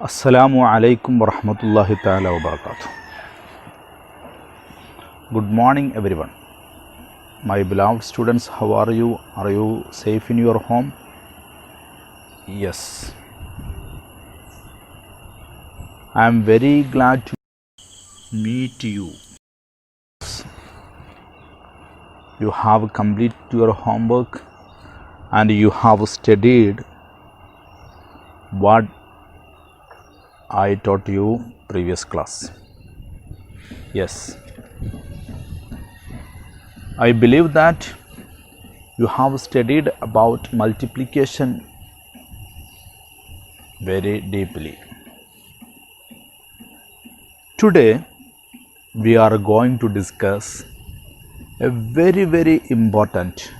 Assalamu alaikum warahmatullahi ta'ala wabarakatuh. Good morning everyone. My beloved students, how are you? Are you safe in your home? Yes. I am very glad to meet you. You have completed your homework and you have studied what I taught you previous class. Yes. I believe that you have studied about multiplication very deeply. Today we are going to discuss a very important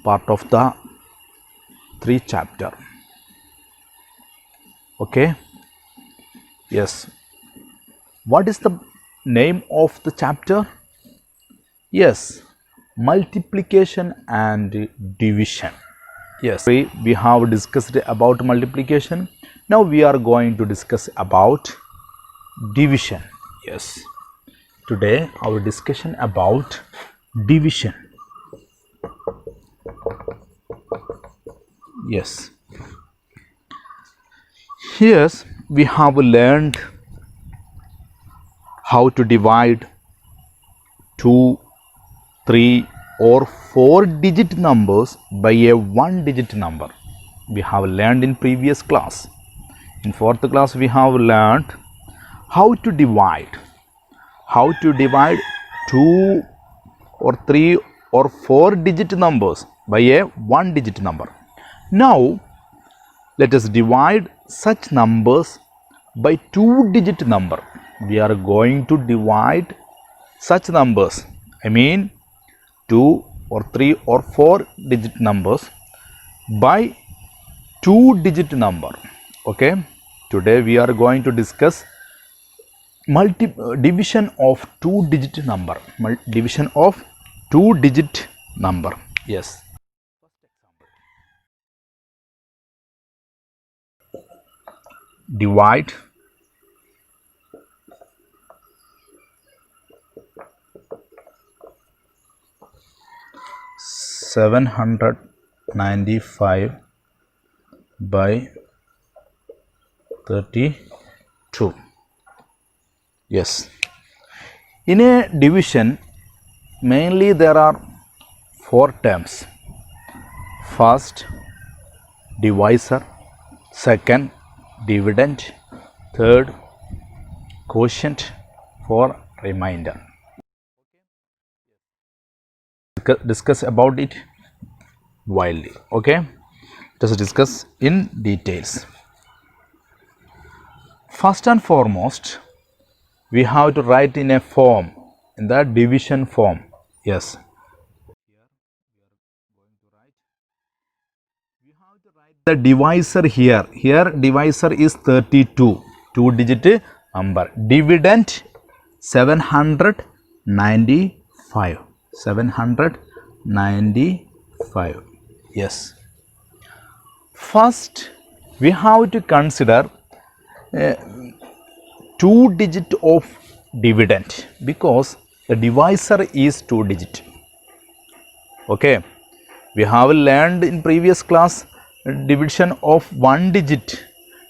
part of the 3 chapter. Okay? Yes. What is the name of the chapter? Yes, multiplication and division. Yes, we have discussed about multiplication. Now we are going to discuss about division. Yes, today our discussion about division. Yes, here we have learned how to divide 2, 3 or 4 digit numbers by a 1 digit number. We have learned in previous class. In 4th class we have learned how to divide 2 or 3 or 4 digit numbers by a 1 digit number. Now let us divide such numbers by 2 digit number. We are going to divide such numbers, I mean 2 or 3 or 4 digit numbers by 2 digit number. Okay, today we are going to discuss division of 2 digit number. Division of 2 digit number. Yes. Divide 795 by 32. Yes. In a division, mainly there are 4 terms. First, divisor. Second, dividend. Third, quotient. For remainder. Discuss about it wildly. Okay, let us discuss in details. First and foremost, we have to write in a form, in the division form. Yes, we have to write the divisor here. Here divisor is 32, 2 digit number. Dividend 795. 795. Yes. First, we have to consider 2 digit of dividend because the divisor is 2 digit. Okay, we have learned in previous class division of 1 digit.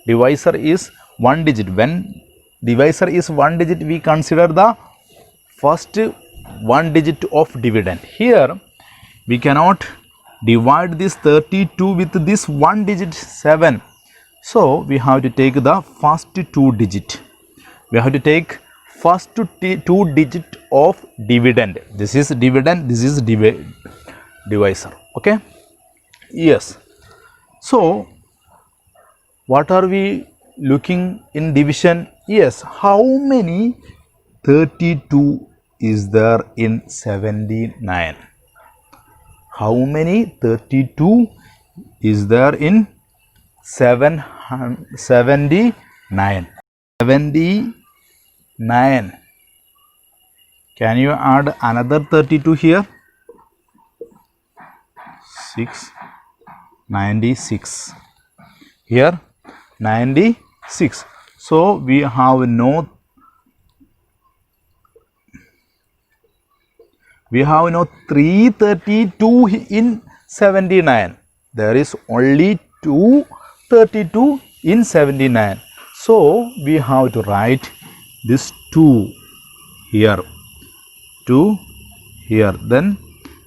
Divisor is 1 digit. When divisor is 1 digit, we consider the first 1 digit of dividend. Here we cannot divide this 32 with this 1 digit 7. So we have to take the first 2 digit. We have to take first 2 digit of dividend. This is dividend, this is divisor. Okay. Yes. So what are we looking in division? Yes, how many 32 is there in 79? How many 32 is there in 79? 79. Can you add another 32 here? 6, 96. Here 96. So we have no 332 in 79. There is only 232 in 79. So we have to write this 2 here, 2 here. Then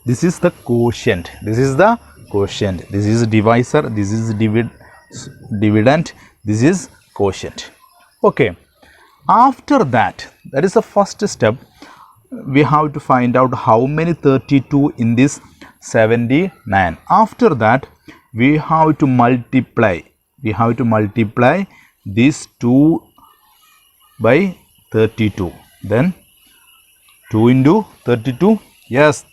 this is the quotient. This is the quotient. This is divisor. This is dividend. This is quotient. Okay. After that, that is the first step. We have to find out how many 32 in this 79. After that, we have to multiply. We have to multiply this 2 by 32. Then 2 into 32, yes,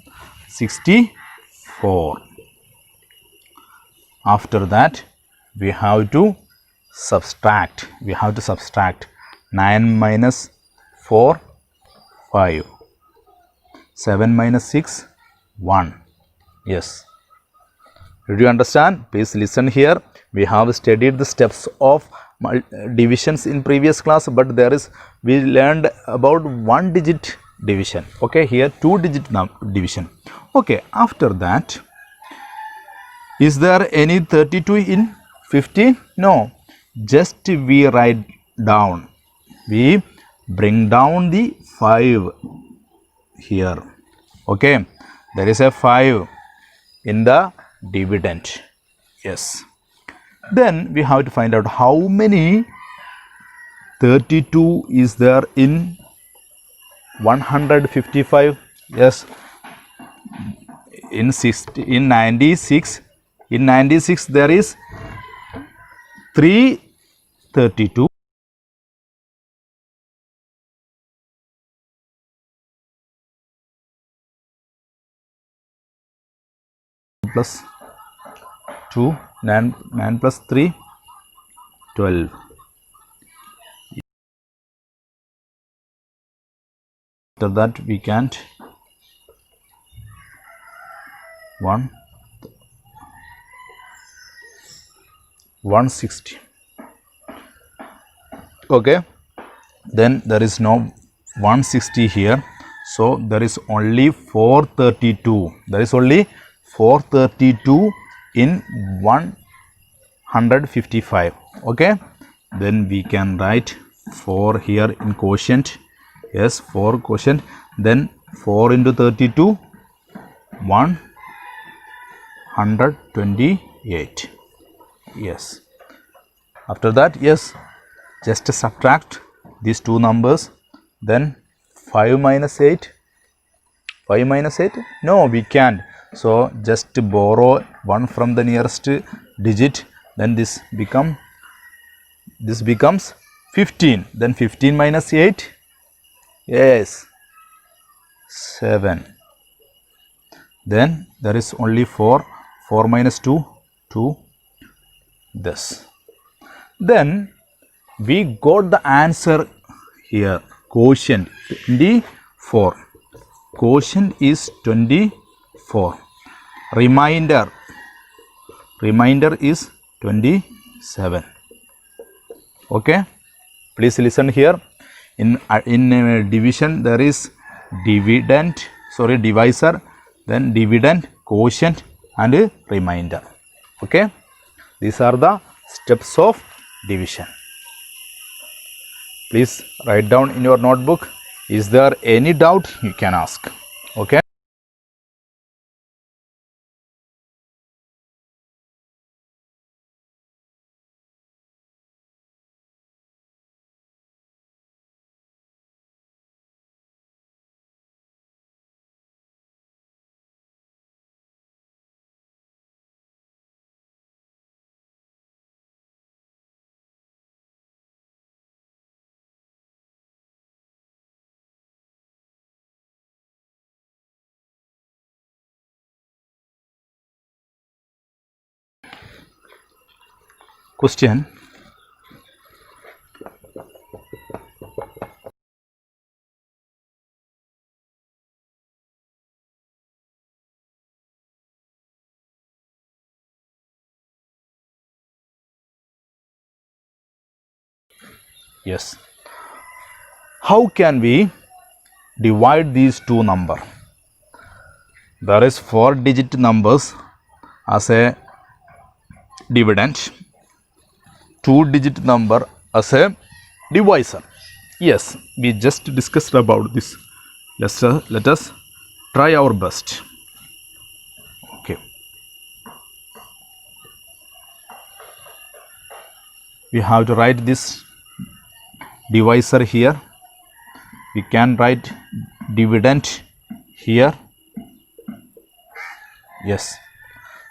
64. After that, we have to subtract. We have to subtract 9 minus 4, 5. 7 minus 6, 1. Yes. Did you understand? Please listen here. We have studied the steps of divisions in previous class, but we learned about 1 digit division. Okay, here 2 digit division. Okay, after that, is there any 32 in 15? No. Just we write down. We bring down the 5 here. Okay, there is a 5 in the dividend. Yes. Then we have to find out how many 32 is there in 155. Yes. In 96. In 96 there is 332. Plus 2, 9 plus 3, 12. After that we can't 160. Okay, then there is no 160 here, so there is only 432. There is only 432 in 155. Okay, then we can write 4 here in quotient. Yes, 4 quotient. Then 4 into 32, 128. Yes. After that, yes, just subtract these two numbers. Then 5 minus 8. 5 minus 8? No, we can't. So just borrow 1 from the nearest digit. Then this becomes 15. Then 15 minus 8. Yes, 7. Then there is only 4. 4 minus 2, 2. This. Then we got the answer here. Quotient 24. Quotient is 24. Remainder is 27. Okay. Please listen here. In division there is divisor, then dividend, quotient and remainder. Okay. These are the steps of division. Please write down in your notebook. Is there any doubt? You can ask. Okay. Question. Yes. How can we divide these two numbers? There is 4-digit numbers as a dividend, 2-digit number as a divisor. Yes, we just discussed about this. Let us try our best. Okay. We have to write this divisor here. We can write dividend here. Yes.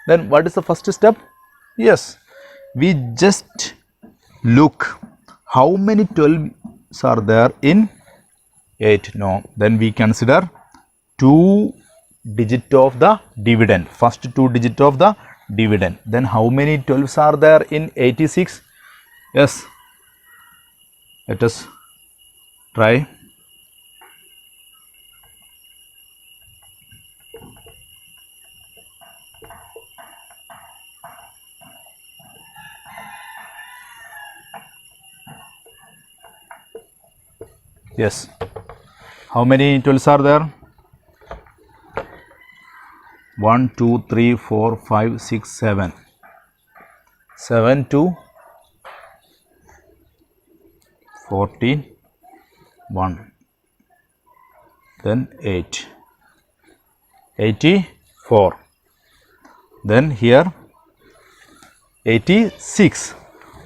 Then what is the first step? Yes. We just look how many 12s are there in 8. No. Then we consider 2 digit of the dividend. First 2 digit of the dividend. Then how many 12s are there in 86? Yes. Let us try. Yes. How many 12s are there? 1, 2, 3, 4, 5, 6, 7. 7 to 14, 1. Then 8. 84. Then here 86.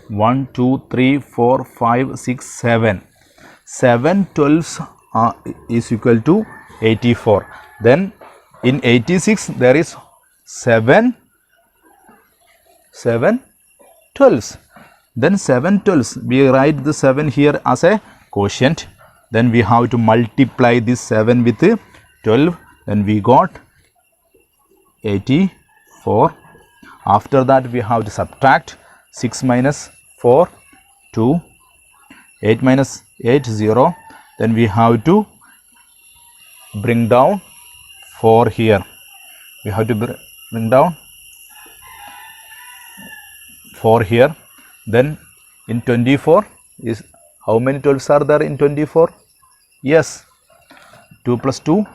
1, 2, 3, 4, 5, 6, 7. 7 12s is equal to 84. Then in 86 there is 7 12s. Then 7 12s, we write the 7 here as a quotient. Then we have to multiply this 7 with 12. Then we got 84. After that we have to subtract 6 minus 4, 2. 8 minus 8, 0. Then we have to bring down 4 here. We have to bring down 4 here. Then in 24 is how many 12s are there in 24? Yes. 2 plus 2,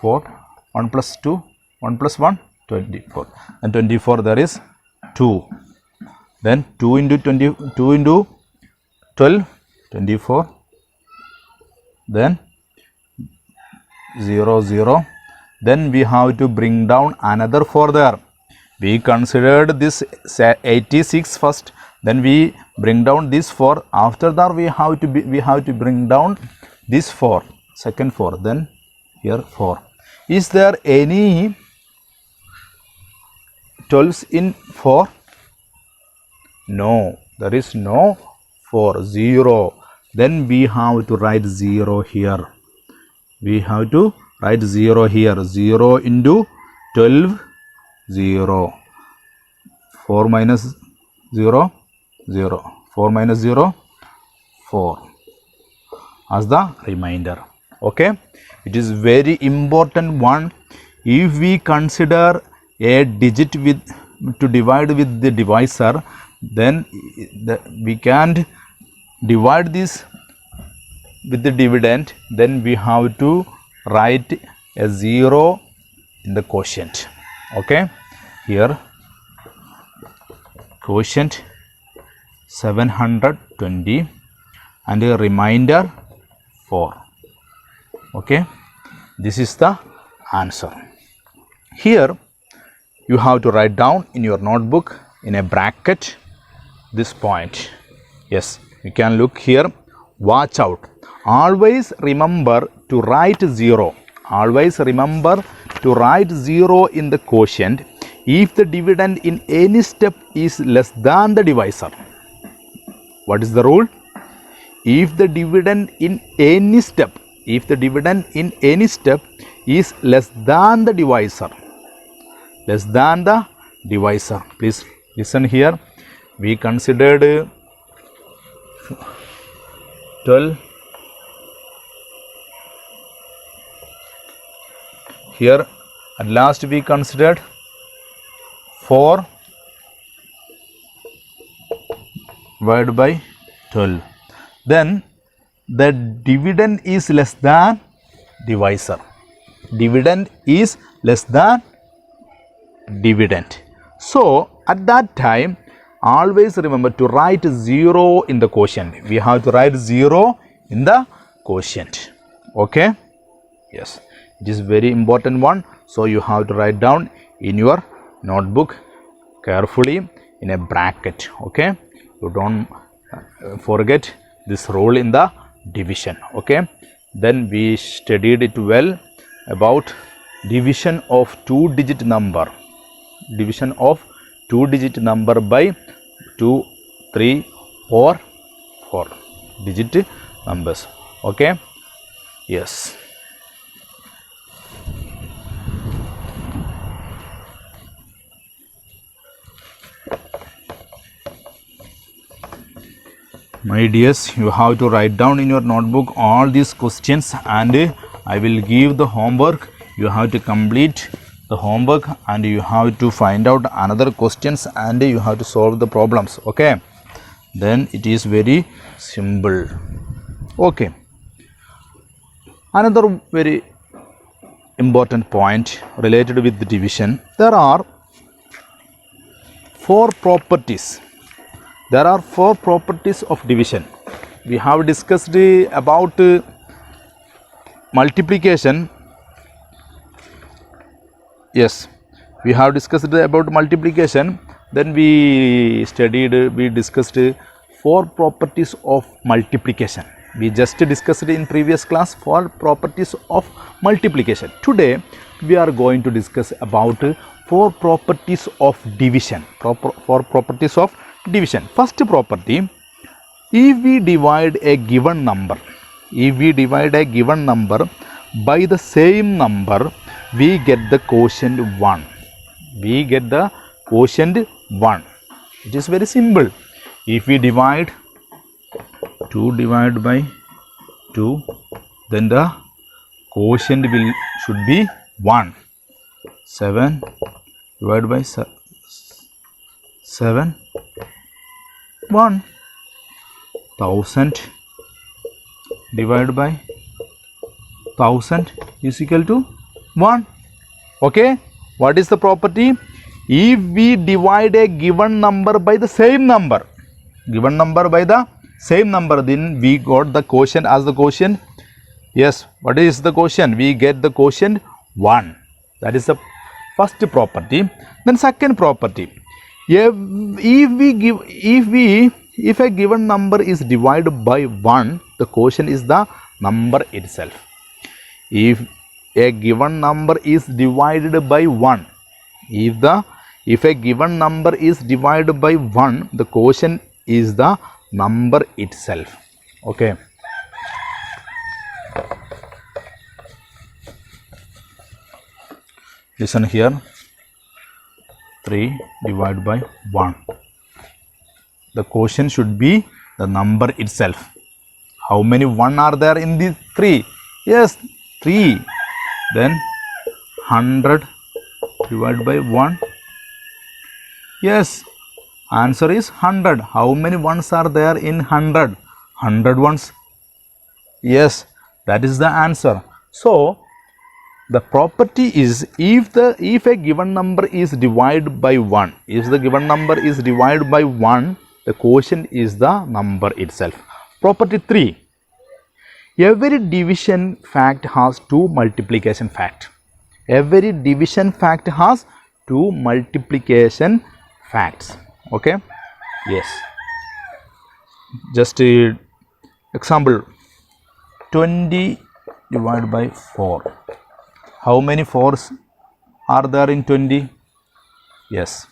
4. 1 plus 2, 1 plus 1, 24. And 24 there is 2. Then 2 into 20, 2 into 12, 24. Then 0, 0. Then we have to bring down another 4 there. We considered this 86 first. Then we bring down this 4. After that we have to bring down this 4, second 4. Then here 4. Is there any 12s in 4? No, there is no 4, 0. Then we have to write 0 here. We have to write 0 here. 0 into 12, 0. 4 minus 0, 0. 4 minus 0, 4 as the remainder. Okay. It is very important one. If we consider a digit to divide with the divisor, then we can divide this with the dividend. Then we have to write a 0 in the quotient. Okay. Here quotient 720 and a remainder 4. Okay. This is the answer. Here you have to write down in your notebook in a bracket this point. Yes, you can look here. Watch out. Always remember to write 0. Always remember to write 0 in the quotient if the dividend in any step is less than the divisor. What is the rule? If the dividend in any step, is less than the divisor, please listen here. We considered 12. Here at last we considered 4 divided by 12. then the dividend is less than divisor. Dividend is less than dividend. So at that time, always remember to write 0 in the quotient. We have to write 0 in the quotient. Okay? Yes, it is very important one. So you have to write down in your notebook carefully in a bracket. Okay? You don't forget this rule in the division. Okay? Then we studied it well about division of 2-digit number. Division of 2-digit number by 2, 3 or 4 digit numbers. Okay? Yes. My dears, you have to write down in your notebook all these questions, and I will give the homework. You have to complete the homework and you have to find out another questions and you have to solve the problems. Okay? Then it is very simple. Okay. Another very important point related with the division. There are 4 properties. There are 4 properties of division. We have discussed about multiplication. Yes, we have discussed about multiplication. Then we discussed 4 properties of multiplication. We just discussed in previous class 4 properties of multiplication. Today we are going to discuss about 4 properties of division. 4 properties of division. First property, if we divide a given number by the same number, we get the quotient 1. We get the quotient 1. It is very simple. If we divide 2 divided by 2, then the quotient should be 1. 7 divided by 7, 1. 1000 divided by 1000 is equal to 1. Okay? What is the property? If we divide a given number by the same number, then we got the quotient as the quotient. Yes, what is the quotient? We get the quotient 1. That is the first property. Then second property, if a given number is divided by 1, the quotient is the number itself. If a given number is divided by 1, if a given number is divided by 1, the quotient is the number itself. Okay? Listen here. 3 divided by 1. The quotient should be the number itself. How many 1 are there in the 3? Yes, 3. Then 100 divided by 1. Yes, answer is 100. How many 1s are there in 100? 100 ones. Yes, that is the answer. So the property is, if a given number is divided by 1, the quotient is the number itself. Property 3. Every division fact has 2 multiplication fact. Every division fact has 2 multiplication facts. Okay? Yes. Just example, 20 divided by 4. How many 4s are there in 20? Yes,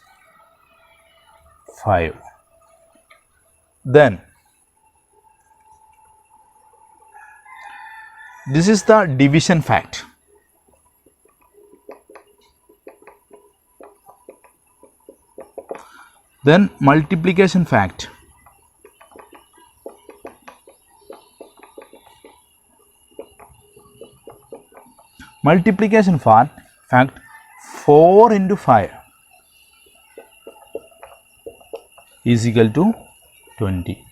5. Then this is the division fact. Then multiplication fact. Multiplication fact 4 into 5 is equal to 20.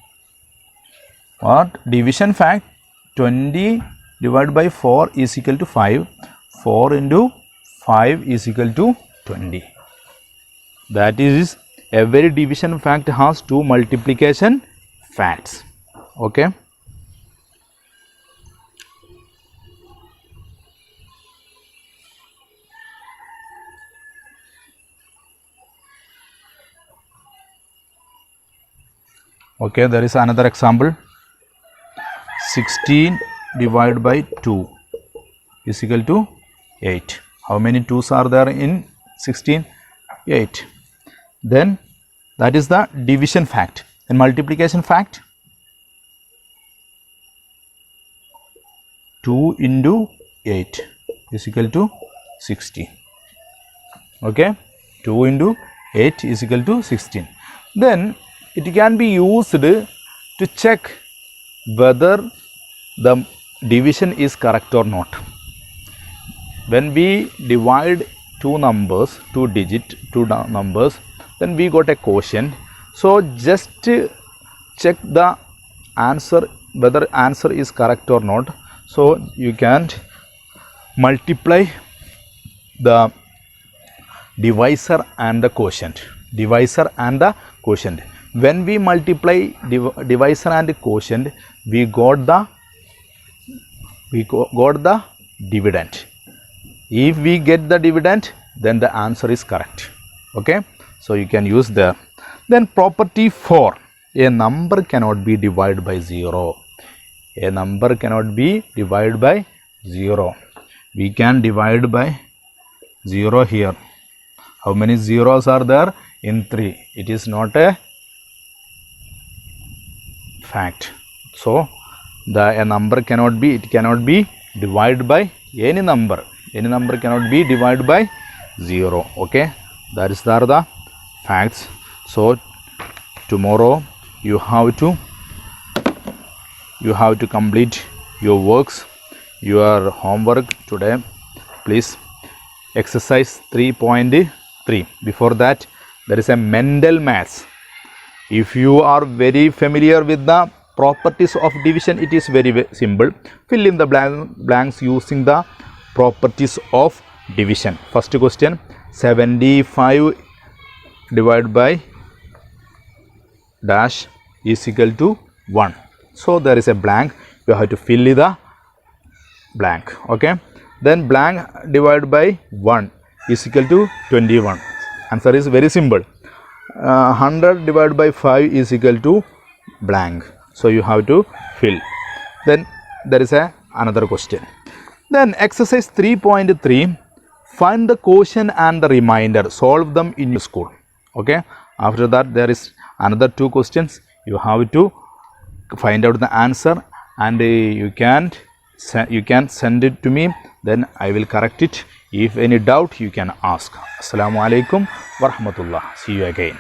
What? Division fact, 20 divided by 4 is equal to 5. 4 into 5 is equal to 20. That is, every division fact has two multiplication facts. Okay. Okay, there is another example. 16 divided by 2 is equal to 8. How many 2's are there in 16? 8. Then that is the division fact. And multiplication fact, 2 into 8 is equal to 16. Okay, 2 into 8 is equal to 16. Then it can be used to check whether the division is correct or not. When we divide two numbers, two numbers, then we got a quotient. So just check the answer, whether answer is correct or not. So you can multiply the divisor and the quotient. Divisor and the quotient. When we multiply divisor and quotient, we got the dividend. If we get the dividend, then the answer is correct. Okay, so you can use the. Then property 4, a number cannot be divided by 0. A number cannot be divided by 0. We can divide by 0 here. How many zeros are there? In 3. It is not a fact. So a number cannot be divided by any number. Any number cannot be divided by 0. Okay, that is the facts. So tomorrow you have to complete your works, your homework today. Please, exercise 3.3. Before that, there is a mental maths. If you are very familiar with the properties of division, it is very simple. Fill in the blanks using the properties of division. First question, 75 divided by dash is equal to 1. So there is a blank, you have to fill in the blank. Okay, then blank divided by 1 is equal to 21. Answer is very simple. 100 divided by 5 is equal to blank. So you have to fill. Then there is another question. Then exercise 3.3, find the quotient and the remainder. Solve them in your school. Okay. After that, there is another 2 questions. You have to find out the answer, and you can send it to me. Then I will correct it. If any doubt, you can ask. Assalamu alaikum warahmatullah. See you again.